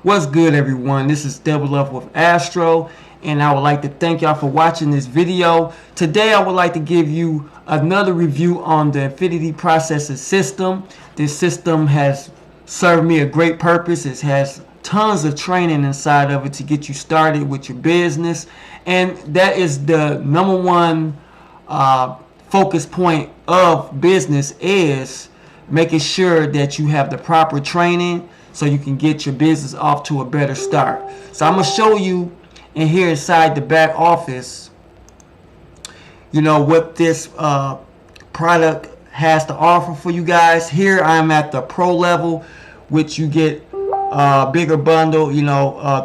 What's good, everyone? This is Double Up with Astro, and I would like to thank y'all for watching this video. Today I would like to give you another review on the Infinity Processing System. This system has served me a great purpose. It has tons of training inside of it to get you started with your business, and that is the number one focus point of business, is making sure that you have the proper training so you can get your business off to a better start. So I'm going to show you in here inside the back office, what this product has to offer for you guys. Here I'm at the pro level, which you get a bigger bundle,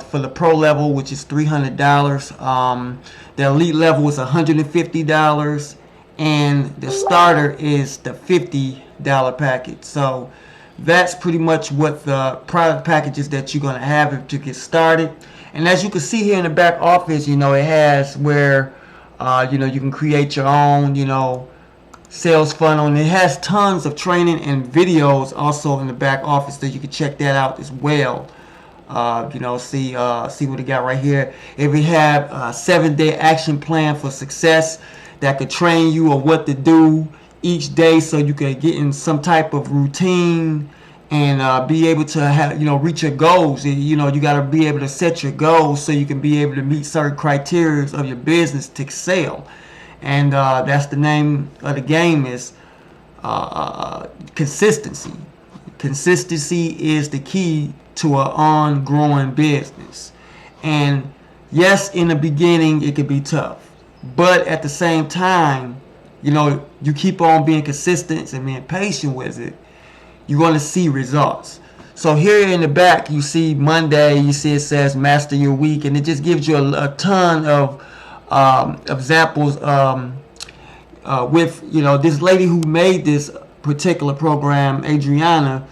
for the pro level, which is $300. The elite level is $150, and the starter is the $50 package. So that's pretty much what the product packages that you're going to have to get started. And as you can see here in the back office, it has where you can create your own sales funnel, and it has tons of training and videos also in the back office, so you can check that out as well. See what it got right here. If we have a 7-day action plan for success that could train you on what to do each day, so you can get in some type of routine and be able to have reach your goals. You got to be able to set your goals so you can be able to meet certain criteria of your business to excel. And that's the name of the game, is consistency. Consistency is the key to an ongoing business. And yes, in the beginning it could be tough, but at the same time, you keep on being consistent and being patient with it, you're going to see results. So here in the back, you see Monday, you see it says master your week, and it just gives you a ton of examples with this lady who made this particular program, Adriana.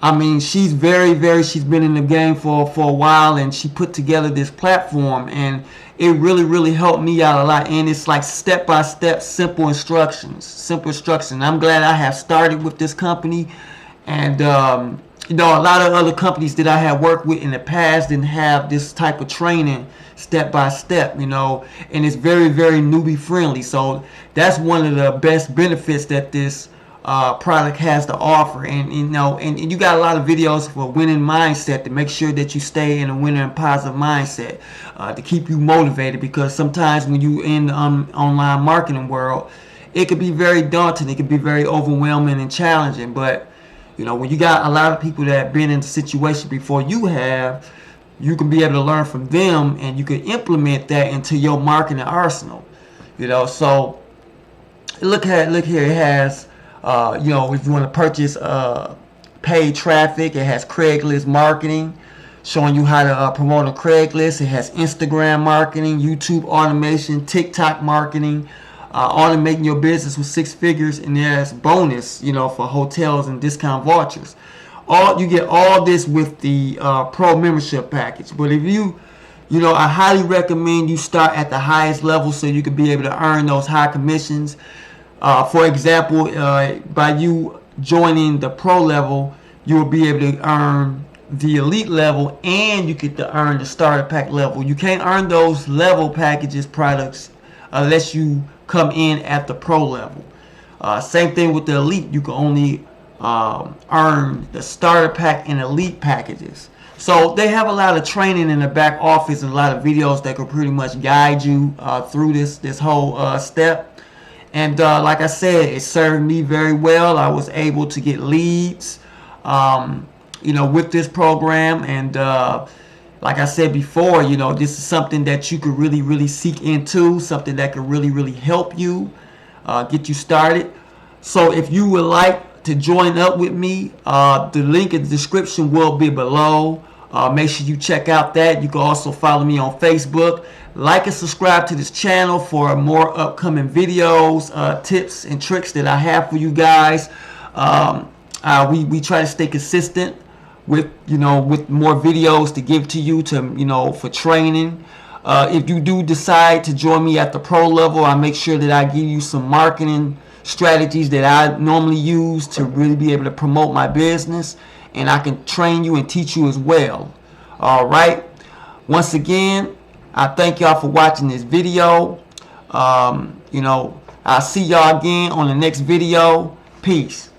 I mean, she's she's been in the game for a while, and she put together this platform, and it really helped me out a lot. And it's like step-by-step simple instructions. I'm glad I have started with this company. And a lot of other companies that I have worked with in the past didn't have this type of training step-by-step, and it's very newbie friendly. So that's one of the best benefits that this product has to offer. And and you got a lot of videos for winning mindset, to make sure that you stay in a winning and positive mindset, to keep you motivated, because sometimes when you in the online marketing world, it could be very daunting, it could be very overwhelming and challenging. But when you got a lot of people that have been in the situation before you have, you can be able to learn from them, and you can implement that into your marketing arsenal. So look here, it has if you want to purchase paid traffic, it has Craigslist marketing, showing you how to promote on Craigslist. It has Instagram marketing, YouTube automation, TikTok marketing, automating your business with 6 figures, and there's bonus, for hotels and discount vouchers. You get all this with the pro membership package. But if I highly recommend you start at the highest level, so you can be able to earn those high commissions. For example, by you joining the pro level, you will be able to earn the elite level, and you get to earn the starter pack level. You can't earn those level packages products unless you come in at the pro level. Same thing with the elite. You can only earn the starter pack and elite packages. So they have a lot of training in the back office, and a lot of videos that can pretty much guide you through this whole step. And like I said, it served me very well. I was able to get leads with this program. And like I said before, this is something that you could really seek into, something that could really help you get you started. So if you would like to join up with me, the link in the description will be below. Make sure you check out that. You can also follow me on Facebook. Like and subscribe to this channel for more upcoming videos, tips and tricks that I have for you guys. We try to stay consistent with with more videos to give to you for training. If you do decide to join me at the pro level, I make sure that I give you some marketing strategies that I normally use to really be able to promote my business, and I can train you and teach you as well. All right. Once again, I thank y'all for watching this video. You know, I'll see y'all again on the next video. Peace.